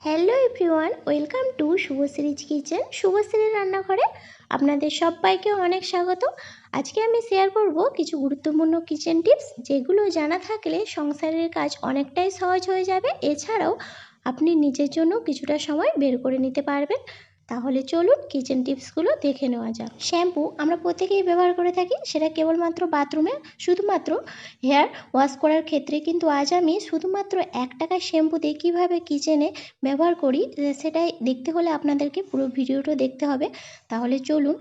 Hello everyone, welcome to Subhashree's kitchen. শুভশ্রীর রান্নাঘরে আপনাদের সবাইকে অনেক স্বাগত। আজকে আমি শেয়ার করব কিছু গুরুত্বপূর্ণ কিচেন টিপস, যেগুলো জানা থাকলে সংসারের কাজ অনেকটাই সহজ হয়ে যাবে। এছাড়াও আপনি নিজের জন্য কিছুটা সময় বের করে নিতে পারবেন। তাহলে চলুন কিচেন টিপসগুলো দেখে নেওয়া যাক। শ্যাম্পু আমরা প্রত্যেকেই ব্যবহার করে থাকি, সেটা কেবলমাত্র বাথরুমে শুধুমাত্র হেয়ার ওয়াশ করার ক্ষেত্রে। কিন্তু আজ আমি শুধুমাত্র 1 টাকার শ্যাম্পু দিয়ে কীভাবে কিচেনে ব্যবহার করি সেটাই দেখতে হলে আপনাদেরকে পুরো ভিডিওটা দেখতে হবে। তাহলে চলুন।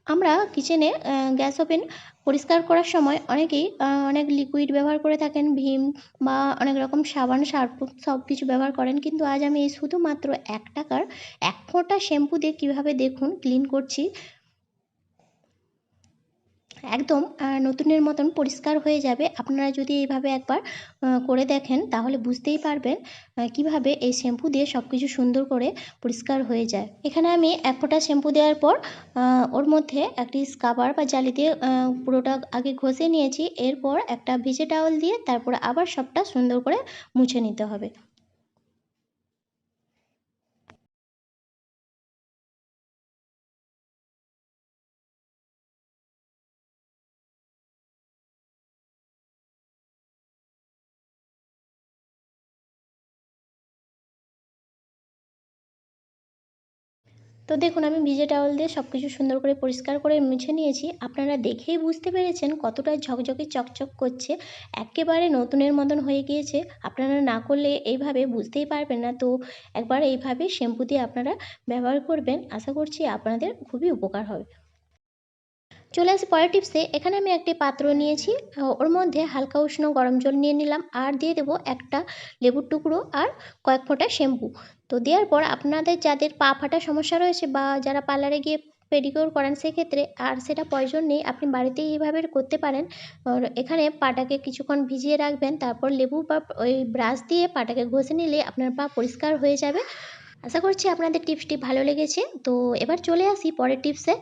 আমরা কিচেনে গ্যাস ওভেন পরিষ্কার করার সময় অনেকেই অনেক লিকুইড ব্যবহার করে থাকেন, ভীম বা অনেক রকম সাবান সার্ফ সব কিছু ব্যবহার করেন। কিন্তু আজ আমি এই শুধুমাত্র 1 টাকার 1 ফোঁটা শ্যাম্পু দিয়ে কীভাবে দেখুন ক্লিন করছি, একদম নতুনের মতন পরিষ্কার হয়ে যাবে। আপনারা যদি এইভাবে একবার করে দেখেন তাহলে বুঝতেই পারবেন কিভাবে এই শ্যাম্পু দিয়ে সব কিছু সুন্দর করে পরিষ্কার হয়ে যায়। এখানে আমি 1 ফোঁটা শ্যাম্পু দেওয়ার পর ওর মধ্যে একটি স্ক্রাবার বা জালি দিয়ে পুরোটা আগে ঘষে নিয়েছি। এরপর একটা ভিজে টাওয়েল দিয়ে তারপর আবার সবটা সুন্দর করে মুছে নিতে হবে। তো দেখুন, আমি ভিজে টাওয়েল দিয়ে সব কিছু সুন্দর করে পরিষ্কার করে মুছে নিয়েছি। আপনারা দেখেই বুঝতে পেরেছেন কতটা ঝকঝকে চকচক করছে, একেবারে নতুনের মতন হয়ে গিয়েছে। আপনারা না করলে এইভাবে বুঝতেই পারবেন না। তো একবার এইভাবে শ্যাম্পু দিয়ে আপনারা ব্যবহার করবেন, আশা করছি আপনাদের খুবই উপকার হবে। চলে আসি পরের টিপসে। এখানে আমি একটি পাত্র নিয়েছি, ওর মধ্যে হালকা উষ্ণ গরম জল নিয়ে নিলাম, আর দিয়ে দেবো একটা লেবুর টুকরো আর কয়েক ফোঁটা শ্যাম্পু। তো দেওয়ার পর আপনাদের যাদের পা ফাটার সমস্যা রয়েছে বা যারা পার্লারে গিয়ে পেডিকিউর করান, সেক্ষেত্রে আর সেটা প্রয়োজন নেই, আপনি বাড়িতেই এইভাবে করতে পারেন। আর এখানে পাটাকে কিছুক্ষণ ভিজিয়ে রাখবেন, তারপর লেবু বা ওই ব্রাশ দিয়ে পাটাকে ঘষে নিলে আপনার পা পরিষ্কার হয়ে যাবে। আশা করছি আপনাদের টিপসটি ভালো লেগেছে। তো এবার চলে আসি পরের টিপসে।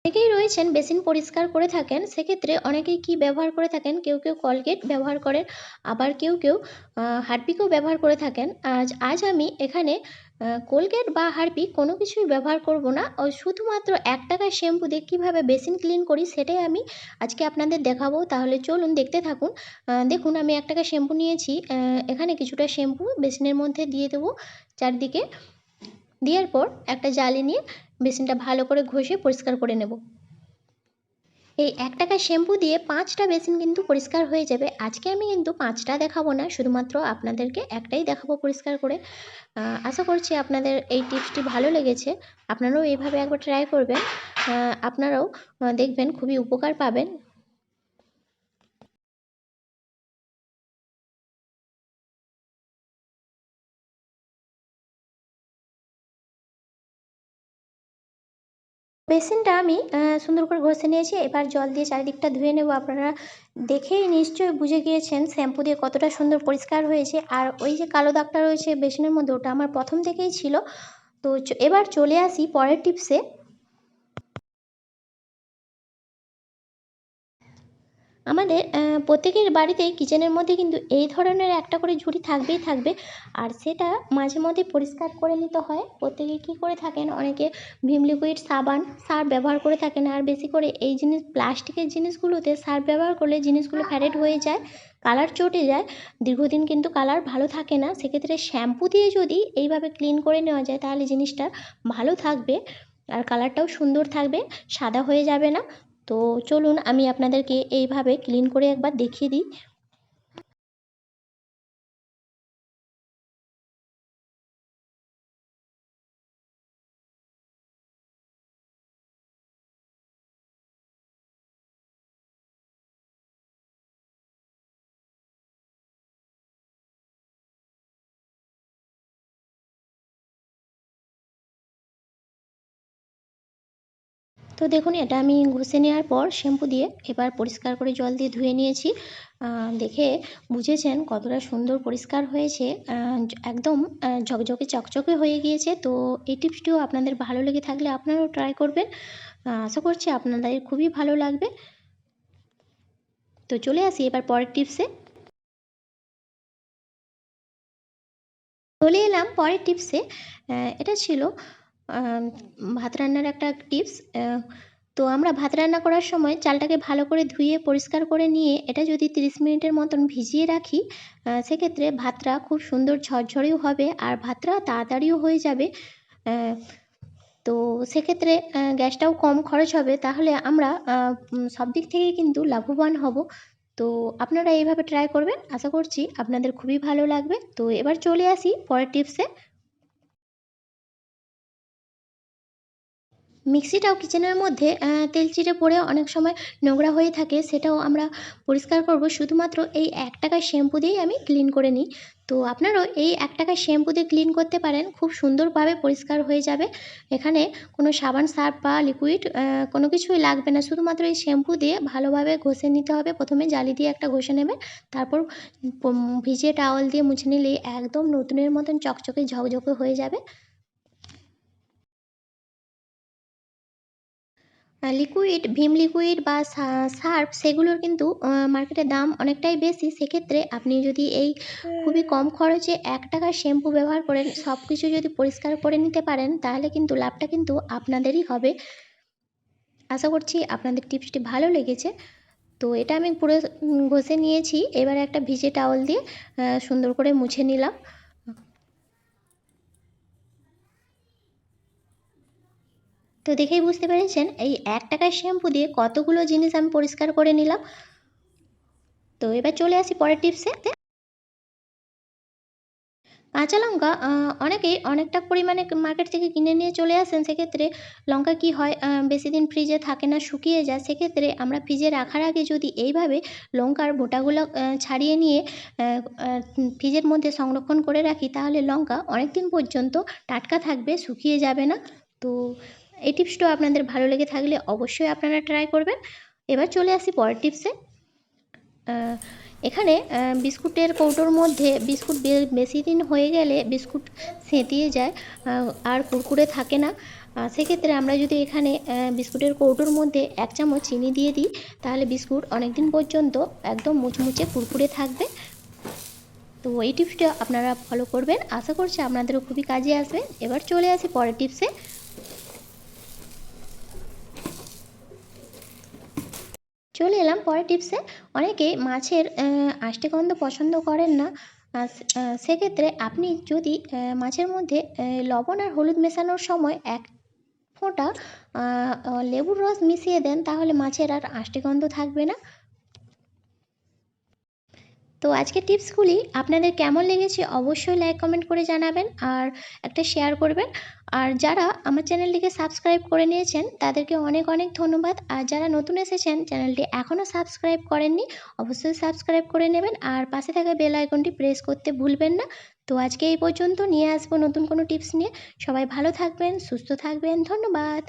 অনেকেই রয়েছেন বেসিন পরিষ্কার করে থাকেন, সেক্ষেত্রে অনেকেই কি ব্যবহার করে থাকেন, কেউ কেউ কলগেট ব্যবহার করেন, আবার কেউ কেউ হারপিকও ব্যবহার করে থাকেন। আজ আমি এখানে কোলগেট বা হারপিক কোনো কিছুই ব্যবহার করব না। ওই শুধুমাত্র 1 টাকার শ্যাম্পু দিয়ে কীভাবে বেসিন ক্লিন করি সেটাই আমি আজকে আপনাদের দেখাবো। তাহলে চলুন দেখতে থাকুন। দেখুন, আমি 1 টাকার শ্যাম্পু নিয়েছি। এখানে কিছুটা শ্যাম্পু বেসিনের মধ্যে দিয়ে দেবো চারদিকে। দেওয়ার পর একটা জালি নিয়ে বেসিনটা ভালো করে ঘষে পরিষ্কার করে নেব। এই 1 টাকার শ্যাম্পু দিয়ে 5টা বেসিন কিন্তু পরিষ্কার হয়ে যাবে। আজকে আমি কিন্তু 5টা দেখাবো না, শুধুমাত্র আপনাদেরকে একটাই দেখাবো পরিষ্কার করে। আশা করছি আপনাদের এই টিপসটি ভালো লেগেছে। আপনারাও এইভাবে একবার ট্রাই করবেন। আপনারাও দেখবেন খুবই উপকার পাবেন। বেসিনটা আমি সুন্দর করে ঘষে নিয়েছি। এবার জল দিয়ে চারিদিকটা ধুয়ে নেব। আপনারা দেখেই নিশ্চয়ই বুঝে গিয়েছেন শ্যাম্পু দিয়ে কতটা সুন্দর পরিষ্কার হয়েছে। আর ওই যে কালো দাগটা রয়েছে বেসিনের মধ্যে, ওটা আমার প্রথম থেকেই ছিল। তো এবার চলে আসি পরের টিপসে। আমাদের প্রত্যেকের বাড়িতেই কিচেনের মধ্যে কিন্তু এই ধরনের একটা করে ঝুড়ি থাকবেই থাকবে। আর সেটা মাঝে মধ্যে পরিষ্কার করে নিতে হয়। প্রত্যেকে কী করে থাকেন, অনেকে ভিম লিকুইড সাবান সার্ফ ব্যবহার করে থাকেন। আর বেশি করে এই জিনিস প্লাস্টিকের জিনিসগুলোতে সার্ফ ব্যবহার করলে জিনিসগুলো ফ্যাডেড হয়ে যায়, কালার চটে যায়, দীর্ঘদিন কিন্তু কালার ভালো থাকে না। সেক্ষেত্রে শ্যাম্পু দিয়ে যদি এইভাবে ক্লিন করে নেওয়া যায় তাহলে জিনিসটা ভালো থাকবে, আর কালারটাও সুন্দর থাকবে, সাদা হয়ে যাবে না। তো চলুন আমি আপনাদেরকে এইভাবে ক্লিন করে একবার দেখিয়ে দিই। তো দেখুন, এটা আমি ঘষে নেওয়ার পর শ্যাম্পু দিয়ে এবার পরিষ্কার করে জল দিয়ে ধুয়ে নিয়েছি। দেখে বুঝেছেন কতটা সুন্দর পরিষ্কার হয়েছে, একদম ঝকঝকে চকচকে হয়ে গিয়েছে। তো এই টিপসটিও আপনাদের ভালো লেগে থাকলে আপনারাও ট্রাই করবেন। আশা করছি আপনাদের খুবই ভালো লাগবে। তো চলে আসি এবার পরের টিপসে। চলে এলাম পরের টিপসে। এটা ছিল ভাত রান্নার একটা টিপস। তো আমরা ভাত রান্না করার সময় চালটাকে ভালো করে ধুয়ে পরিষ্কার করে নিয়ে এটা যদি 30 মিনিটের মতন ভিজিয়ে রাখি, সেক্ষেত্রে ভাতটা খুব সুন্দর ঝরঝরেও হবে আর ভাতটা তাড়াতাড়িও হয়ে যাবে। তো সেক্ষেত্রে গ্যাসটাও কম খরচ হবে, তাহলে আমরা সব দিক থেকেই কিন্তু লাভবান হব। তো আপনারা এইভাবে ট্রাই করবেন, আশা করছি আপনাদের খুবই ভালো লাগবে। তো এবার চলে আসি পরের টিপসে। মিক্সিটাও কিচেনের মধ্যে তেল চিটে পড়ে অনেক সময় নোংরা হয়ে থাকে, সেটাও আমরা পরিষ্কার করব শুধুমাত্র এই ১ টাকার শ্যাম্পু দিয়েই আমি ক্লিন করে নিই। তো আপনারাও এই ১ টাকার শ্যাম্পু দিয়ে ক্লিন করতে পারেন, খুব সুন্দরভাবে পরিষ্কার হয়ে যাবে। এখানে কোনো সাবান, সার্ফ বা লিকুইড কোনো কিছুই লাগবে না, শুধুমাত্র এই শ্যাম্পু দিয়ে ভালোভাবে ঘষে নিতে হবে। প্রথমে জালি দিয়ে একটা ঘষে নেবেন, তারপর ভিজিয়ে টাওয়াল দিয়ে মুছে নিলেই একদম নতুনের মতন চকচকে ঝকঝকে হয়ে যাবে। লিকুইড, ভিম লিকুইড বা সার্ফ সেগুলোর কিন্তু মার্কেটে দাম অনেকটাই বেশি। সেক্ষেত্রে আপনি যদি এই খুবই কম খরচে ১ টাকার শ্যাম্পু ব্যবহার করেন, সব কিছু যদি পরিষ্কার করে নিতে পারেন, তাহলে কিন্তু লাভটা কিন্তু আপনাদেরই হবে। আশা করছি আপনাদের টিপসটি ভালো লেগেছে। তো এটা আমি পুরো ঘষে নিয়েছি। এবার একটা ভিজে টাওয়াল দিয়ে সুন্দর করে মুছে নিলাম। তো দেখেই বুঝতে পেরেছেন এই ১ টাকার শ্যাম্পু দিয়ে কতগুলো জিনিস আমি পরিষ্কার করে নিলাম। তো এবার চলে আসি পরের টিপসে। কাঁচা লঙ্কা অনেকেই অনেকটা পরিমাণে মার্কেট থেকে কিনে নিয়ে চলে আসেন। সেক্ষেত্রে লঙ্কা কি হয়, বেশি দিন ফ্রিজে থাকে না, শুকিয়ে যায়। সেক্ষেত্রে আমরা ফ্রিজে রাখার আগে যদি এইভাবে লঙ্কার বোটাগুলো ছাড়িয়ে নিয়ে ফ্রিজের মধ্যে সংরক্ষণ করে রাখি, তাহলে লঙ্কা অনেক দিন পর্যন্ত টাটকা থাকবে, শুকিয়ে যাবে না। তো এই টিপসটা আপনাদের ভালো লেগে থাকলে অবশ্যই আপনারা ট্রাই করবেন। এবার চলে আসি পরের টিপসে। এখানে বিস্কুটের কৌটোর মধ্যে বিস্কুট বেশি দিন হয়ে গেলে বিস্কুট সেঁতিয়ে যায় আর কুরকুরে থাকে না। সেক্ষেত্রে আমরা যদি এখানে বিস্কুটের কৌটোর মধ্যে ১ চামচ চিনি দিয়ে দিই, তাহলে বিস্কুট অনেক দিন পর্যন্ত একদম মুচমুচে কুরকুরে থাকবে। তো এই টিপসটা আপনারা ফলো করবেন, আশা করছি আপনাদেরও খুবই কাজে আসবে। এবার চলে আসি পরের টিপসে। চলে এলাম পরের টিপসে। অনেকে মাছের আষ্টে গন্ধ পছন্দ করেন না। সেক্ষেত্রে আপনি যদি মাছের মধ্যে লবণ আর হলুদ মেশানোর সময় ১ ফোঁটা লেবুর রস মিশিয়ে দেন, তাহলে মাছের আর আষ্টে গন্ধ থাকবে না। তো আজকের টিপসগুলি আপনাদের কেমন লেগেছে অবশ্যই লাইক কমেন্ট করে জানাবেন আর একটা শেয়ার করবেন। আর যারা আমার চ্যানেলটিকে সাবস্ক্রাইব করে নিয়েছেন তাদেরকে অনেক অনেক ধন্যবাদ। আর যারা নতুন এসেছেন, চ্যানেলটি এখনও সাবস্ক্রাইব করেননি, অবশ্যই সাবস্ক্রাইব করে নেবেন আর পাশে থাকা বেল আইকনটি প্রেস করতে ভুলবেন না। তো আজকে এই পর্যন্ত, নিয়ে আসবো নতুন কোনো টিপস নিয়ে। সবাই ভালো থাকবেন, সুস্থ থাকবেন, ধন্যবাদ।